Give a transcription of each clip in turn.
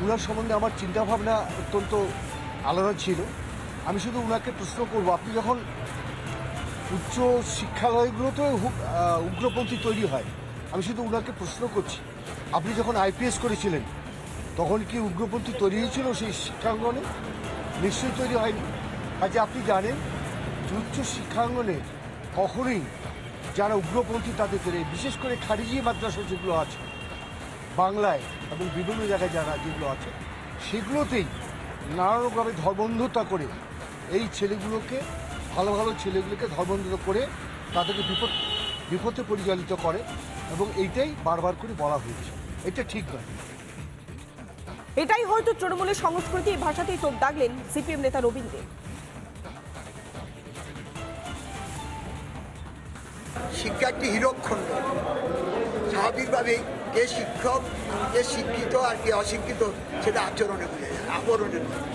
ওনার সম্বন্ধে আমার চিন্তাভাবনা অত্যন্ত আলাদা ছিল। আমি শুধু ওনাকে প্রশ্ন করব, আপনি যখন উচ্চ শিক্ষালয়গুলোতেও উগ্রপন্থী তৈরি হয়, আমি শুধু ওনাকে প্রশ্ন করছি, আপনি যখন আইপিএস করেছিলেন তখন কি উগ্রপন্থী তৈরি হয়েছিল সেই শিক্ষাঙ্গনে? নিশ্চয়ই তৈরি হয়নি। কাজে আপনি জানেন যে উচ্চ শিক্ষাঙ্গনে কখনোই যারা উগ্রপন্থী তাদের তৈরি, বিশেষ করে খারিজি মাদ্রাসা যেগুলো আছে বাংলায় এবং বিভিন্ন জায়গায় যারা যেগুলো আছে সেগুলোতেই নানারকমভাবে ধর্মান্ধতা করে এই ছেলেগুলোকে, ভালো ভালো ছেলেগুলোকে ধর্মান্ধতা করে তাদেরকে বিপথে পরিচালিত করে, এবং এইটাই বারবার করে বলা হয়েছে। এটা ঠিক নয়। এটাই হয়তো তৃণমূলের সংস্কৃতি, এই ভাষাতেই তোপ দাগলেন সিপিএম নেতা রবীন দে। শিক্ষা একটি হীরকখণ্ড। স্বাভাবিকভাবেই কে শিক্ষক, কে শিক্ষিত আর কে অশিক্ষিত সেটা আচরণে বোঝা যায়, আবরণে নয়।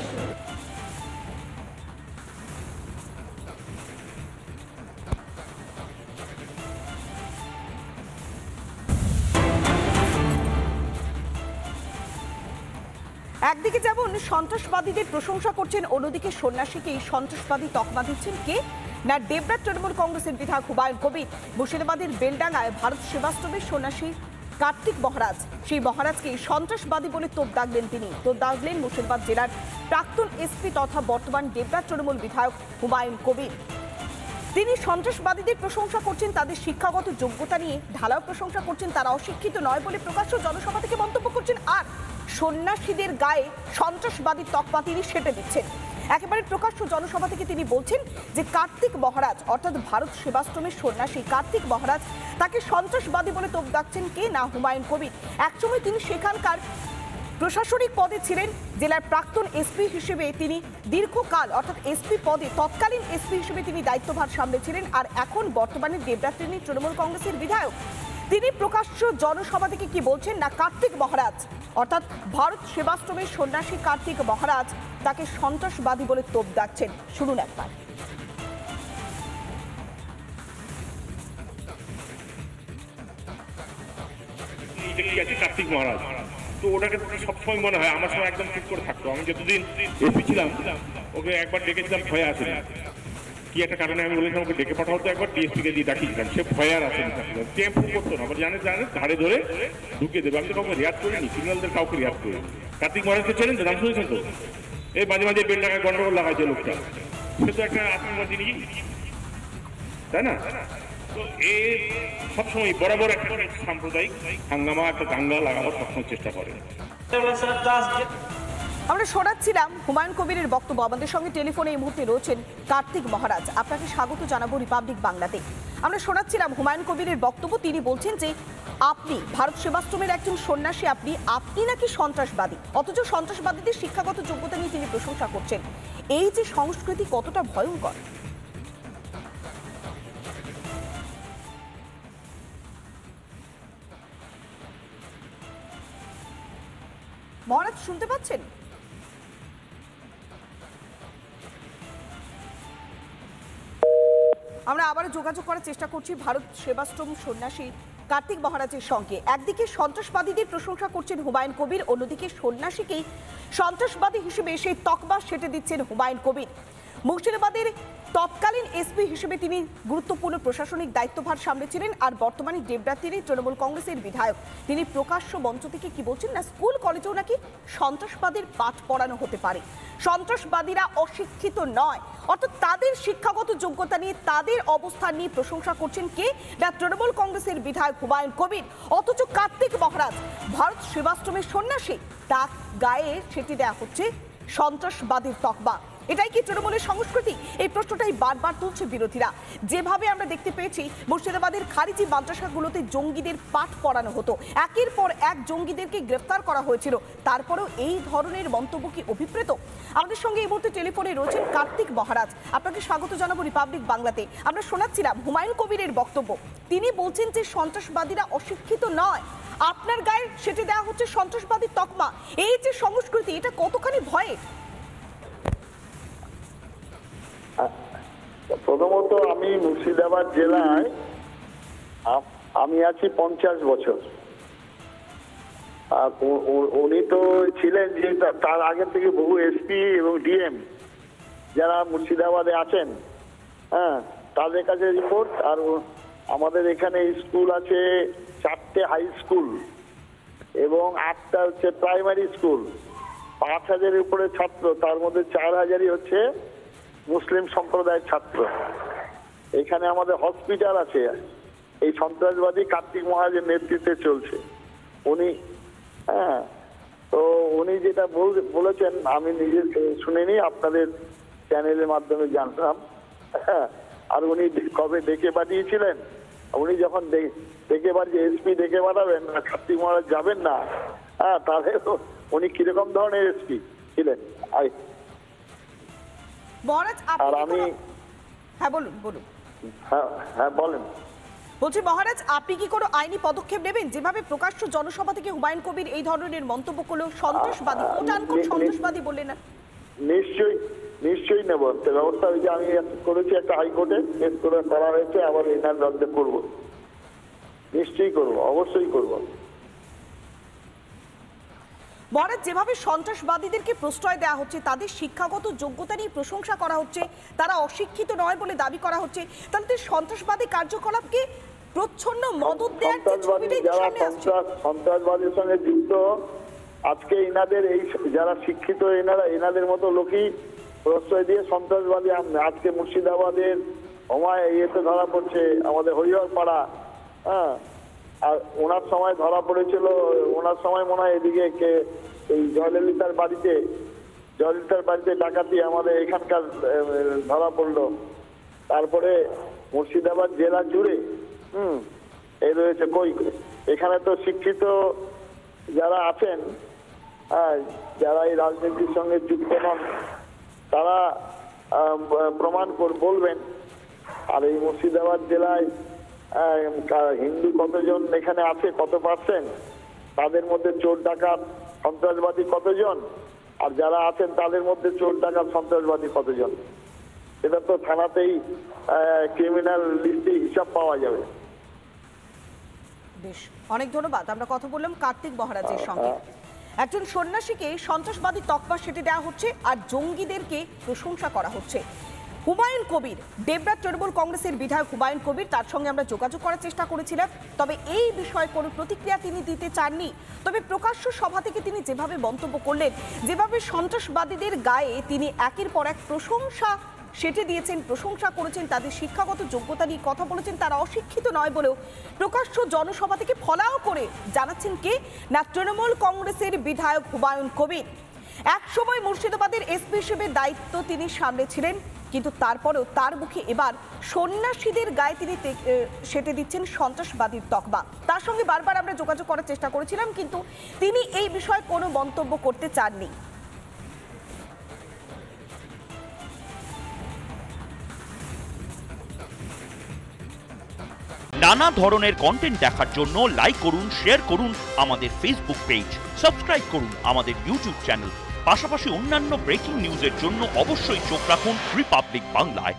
একদিকে যেমন সন্ত্রাসবাদীদের প্রশংসা করছেন, অন্যদিকে সন্ন্যাসীকেই সন্ত্রাসবাদী তকমা দিচ্ছেন কে? না ডেবরা তৃণমূল কংগ্রেসের বিধায়ক হুমায়ুন কবির। মুর্শিদাবাদের বেলডাঙ্গায় ভারত সেবাশ্রমের সন্ন্যাসী কার্তিক মহারাজ, সেই মহারাজকে সন্ত্রাসবাদী বলে তোপ দাগলেন তিনি। তোপ দাগলেন মুর্শিদাবাদ জেলার প্রাক্তন এসপি তথা বর্তমান ডেবরা তৃণমূল বিধায়ক হুমায়ুন কবির। তিনি সন্ত্রাসবাদীদের প্রশংসা করছেন, তাদের শিক্ষাগত যোগ্যতা নিয়ে ঢালাও প্রশংসা করছেন, তারা অশিক্ষিত নয় বলে প্রকাশ্য জনসভা থেকে মন্তব্য করছেন, আর সন্ন্যাসীদের গায়ে সন্ত্রাসবাদী তকমা তিনি সেঁটে দিচ্ছেন। একেবারে প্রকাশ্য জনসভা থেকে তিনি বলছেন যে কার্তিক মহারাজ অর্থাৎ ভারত সেবাশ্রমের সন্ন্যাসী কার্তিক মহারাজ, তাকে সন্ত্রাসবাদী বলে তোপ দাগছেন কে? না হুমায়ুন কবির। একসময় তিনি সেখানকার প্রশাসনিক পদে ছিলেন, জেলার প্রাক্তন এসপি হিসেবে তিনি দীর্ঘকাল অর্থাৎ এসপি পদে, তৎকালীন এসপি হিসেবে তিনি দায়িত্বভার সামলেছিলেন, আর এখন বর্তমানে ডেবরা তৃণমূল কংগ্রেসের বিধায়ক। তিনি প্রকাশ্য জনসভা থেকে কি বলছেন? না কার্তিক মহারাজ অর্থাৎ ভারত সেবাশ্রমের সন্ন্যাসী কার্তিক মহারাজ তাকে সন্ত্রাসবাদী বলে তোপ দাগছেন। শুনুন একবার। কার্তিক মহারাজ তো ওটাকে সবসময় মনে হয় আমার সময় একদম ঠিক করে থাকতো। আমি যতদিন এসপি ছিলাম ওকে একবার ডেকেছিলাম, ভয়ে আসেনি। কি একটা কারণে আমি বলেছিলাম ওকে ডেকে পাঠাও, তো একবার ডিএসপিকে দিয়ে ডাকিয়েছিলাম, সে ভয়ে আর আসেনি। টেম্প করতো না, আবার জানে ধারে ধরে ঢুকিয়ে দেবে। আমি তো কাউকে রিয়াক্ট করিনি, ক্রিমিনালদের কাউকে রিয়াক্ট করিনি। কার্তিক মহারাজকে চেনেন তো? নাম শুনেছেন তো? এই মাঝে মাঝে বেলডাঙ্গায় গন্ডগোল লাগাইছে লোকটা, সে তো একটা আত্মীয়বাদী নিয়ে, তাই না? তো এ সবসময় বরাবর একটা সাম্প্রদায়িক হাঙ্গামা, একটা দাঙ্গা লাগাবার সবসময় চেষ্টা করে। আমরা শোনাচ্ছিলাম হুমায়ুন কবিরের বক্তব্য। আমাদের সঙ্গে টেলিফোনে এই মুহূর্তে রয়েছেন কার্তিক মহারাজ। আপনাকে স্বাগত জানাবো রিপাবলিক বাংলাতে। আমরা শোনাচ্ছিলাম হুমায়ুন কবিরের বক্তব্য। তিনি বলছেন যে আপনি ভারত সেবাশ্রমের একজন সন্ন্যাসী, আপনি নাকি সন্ত্রাসবাদী, অথচ সন্ত্রাসবাদীদের শিক্ষাগত যোগ্যতা নিয়ে তিনি প্রশংসা করছেন। এই যে সংস্কৃতি কতটা ভয়ঙ্কর! মহারাজ শুনতে পাচ্ছেন? আমরা আবারও যোগাযোগ করার চেষ্টা করছি ভারত সেবাশ্রম সন্ন্যাসী কার্তিক মহারাজের সঙ্গে। একদিকে সন্ত্রাসবাদীদের প্রশংসা করছেন হুমায়ুন কবির, অন্যদিকে সন্ন্যাসীকেই সন্ত্রাসবাদী হিসেবে সেই তকমা সেঁটে দিচ্ছেন হুমায়ুন কবির। মুর্শিদাবাদের তৎকালীন এসপি হিসেবে তিনি গুরুত্বপূর্ণ প্রশাসনিক দায়িত্বভার সামলেছিলেন, আর বর্তমানে ডেবরা তৃণমূল কংগ্রেসের বিধায়ক। তিনি প্রকাশ্য মঞ্চ থেকে কি বলছেন? না স্কুল কলেজেও নাকি সন্ত্রাসবাদের পাঠ পড়ানো হতে পারে, সন্ত্রাসবাদীরা অশিক্ষিত নয়, অর্থাৎ তাদের শিক্ষাগত যোগ্যতা নিয়ে, তাদের অবস্থান নিয়ে প্রশংসা করছেন কে? না তৃণমূল কংগ্রেসের বিধায়ক হুমায়ুন কবির। অথচ কার্তিক মহারাজ ভারত সেবাশ্রমের সন্ন্যাসী, তার গায়ে সেটি দেওয়া হচ্ছে সন্ত্রাসবাদীর তকমা। এটাই কি তৃণমূলের সংস্কৃতি? এই প্রশ্নটাই বারবার তুলছে বিরোধীরা। যেভাবে আমরা দেখতে পেয়েছি মুর্শিদাবাদের খারিজি মাদ্রাসাগুলোতে জঙ্গিদের পাঠ পড়ানো হতো, একের পর এক জঙ্গিদেরকে গ্রেফতার করা হয়েছিল, তারপরেও এই ধরনের মন্তব্য কি অভিপ্রেত? আমাদের সঙ্গে এই মুহূর্তে টেলিফোনে রয়েছেন কার্তিক মহারাজ। আপনাকে স্বাগত জানাবো রিপাবলিক বাংলাতে। আমরা শোনাচ্ছিলাম হুমায়ুন কবিরের বক্তব্য। তিনি বলছেন যে সন্ত্রাসবাদীরা অশিক্ষিত নয়, আপনার গায়ে সেটি দেওয়া হচ্ছে সন্ত্রাসবাদী তকমা। এই যে সংস্কৃতি, এটা কতখানি ভয়ের? প্রথমত আমি মুর্শিদাবাদ জেলায় আমি আছি 50 বছর। আর উনি তো ছিলেন যে তার আগে থেকে বহু এসপি এবং ডিএম যারা মুর্শিদাবাদে আছেন, হ্যাঁ, তাদের কাছে রিপোর্ট। আর আমাদের এখানে স্কুল আছে 4টে হাই স্কুল এবং 8টা হচ্ছে প্রাইমারি স্কুল, 5,000-এর উপরে ছাত্র, তার মধ্যে 4,000-ই হচ্ছে মুসলিম সম্প্রদায়ের ছাত্র। এখানে আমাদের হসপিটাল আছে, এই সন্ত্রাসবাদী কার্তিক মহারাজের নেতৃত্বে চলছে। উনি, হ্যাঁ, তো উনি যেটা বলেছেন আমি নিজে শুনিনি, আপনাদের চ্যানেলের মাধ্যমে জানলাম। হ্যাঁ, আর উনি কবে ডেকে পাঠিয়েছিলেন, উনি যখন ডেকে পাঠিয়ে এসপি ডেকে পাঠাবেন না, কার্তিক মহারাজ যাবেন না, হ্যাঁ, তাহলে উনি কিরকম ধরনের এসপি ছিলেন। মহারাজ আর আমি, হ্যাঁ বলুন বলুন। হ্যাঁ বলেন। বলছি মহারাজ, আপনি কি কোনো আইনি পদক্ষেপ নেবেন? যেভাবে প্রকাশ্য জনসভা থেকে হুমায়ুন কবির এই ধরনের মন্তব্য করলো, সন্ত্রাসবাদী, সন্ত্রাসবাদী বললেন না? নিশ্চয়ই নেব ব্যবস্থা। ওই যে আমি করেছি একটা হাইকোর্টে কেস করা হয়েছে, আবার এনার রদ্দ করবো, নিশ্চয়ই করবো, অবশ্যই করবো। মহারাজ, যেভাবে সন্ত্রাসবাদীদেরকে প্রশ্রয় দেওয়া হচ্ছে, তাদের শিক্ষাগত যোগ্যতা নিয়ে প্রশংসা করা হচ্ছে, তারা অশিক্ষিত নয় বলে দাবি করা হচ্ছে, তাহলে সন্ত্রাসবাদী কার্যকলাপকে প্রচ্ছন্ন মদত দেওয়ার সন্ত্রাসবাদীর সঙ্গে যুক্ত আজকে এনাদের এই যারা শিক্ষিত এনাদের মতো লোকই প্রশ্রয় দিয়ে সন্ত্রাসবাদী। আজকে মুর্শিদাবাদের ইয়েতে ধরা পড়ছে আমাদের হরিহর পাড়া, হ্যাঁ, আর ওনার সময় ধরা পড়েছিল, ওনার সময় মনে হয় এদিকে এই জয়ললিতার বাড়িতে ডাকাতি আমাদের এখানকার ধরা পড়লো। তারপরে মুর্শিদাবাদ জেলা জুড়ে এই রয়েছে। এখানে তো শিক্ষিত যারা আছেন, যারা এই রাজনীতির সঙ্গে যুক্ত নন, তারা প্রমাণ বলবেন। আর এই মুর্শিদাবাদ জেলায় হিন্দু কতজন এখানে আছে, কত পার্সেন্ট, তাদের মধ্যে চোর ডাকাত সন্ত্রাসবাদী কতজন, আর যারা আছেন তাদের মধ্যে চোর ডাকাত সন্ত্রাসবাদী কতজন, এটা তো থানাতেই ক্রিমিনাল লিস্টে হিসাব পাওয়া যাবে। বেশ, অনেক ধন্যবাদ। আমরা কথা বললাম কার্তিক মহারাজের সঙ্গে। একজন সন্ন্যাসীকে সন্ত্রাসবাদী তকমা সেটে দেওয়া হচ্ছে আর জঙ্গিদেরকে প্রশংসা করা হচ্ছে। হুমায়ুন কবির, দেবরাজ তৃণমূল কংগ্রেসের বিধায়ক হুমায়ুন কবির, তার সঙ্গে আমরা যোগাযোগ করার চেষ্টা করেছিলাম, তবে এই বিষয়ে কোনো প্রতিক্রিয়া তিনি দিতে চাননি। তবে প্রকাশ্য সভা থেকে তিনি যেভাবে মন্তব্য করলেন, যেভাবে সন্ত্রাসবাদীদের গায়ে তিনি একের পর এক প্রশংসা সেটে দিয়েছেন, প্রশংসা করেছেন, তাদের শিক্ষাগত যোগ্যতা নিয়ে কথা বলেছেন, তারা অশিক্ষিত নয় বলেও প্রকাশ্য জনসভা থেকে ফলাও করে জানাচ্ছেন কে না তৃণমূল কংগ্রেসের বিধায়ক হুমায়ুন কবির। একসময় মুর্শিদাবাদের এসপি হিসেবে দায়িত্ব তিনি সামলেছিলেন, কিন্তু তারপরেও তার মুখে এবার সন্ন্যাসীদের গায়ে তিনি সেটে দিচ্ছেন সন্ত্রাসবাদীর তকমা। তার সঙ্গে বারবার আমরা যোগাযোগ করার চেষ্টা করেছিলাম, কিন্তু তিনি এই বিষয়ে কোনো মন্তব্য করতে চাননি। নানা ধরনের কন্টেন্ট দেখার জন্য লাইক করুন, শেয়ার করুন আমাদের ফেসবুক পেজ, সাবস্ক্রাইব করুন আমাদের ইউটিউব চ্যানেল। পাশাপাশি অন্যান্য ব্রেকিং নিউজের জন্য অবশ্যই চোখ রাখুন রিপাবলিক বাংলায়।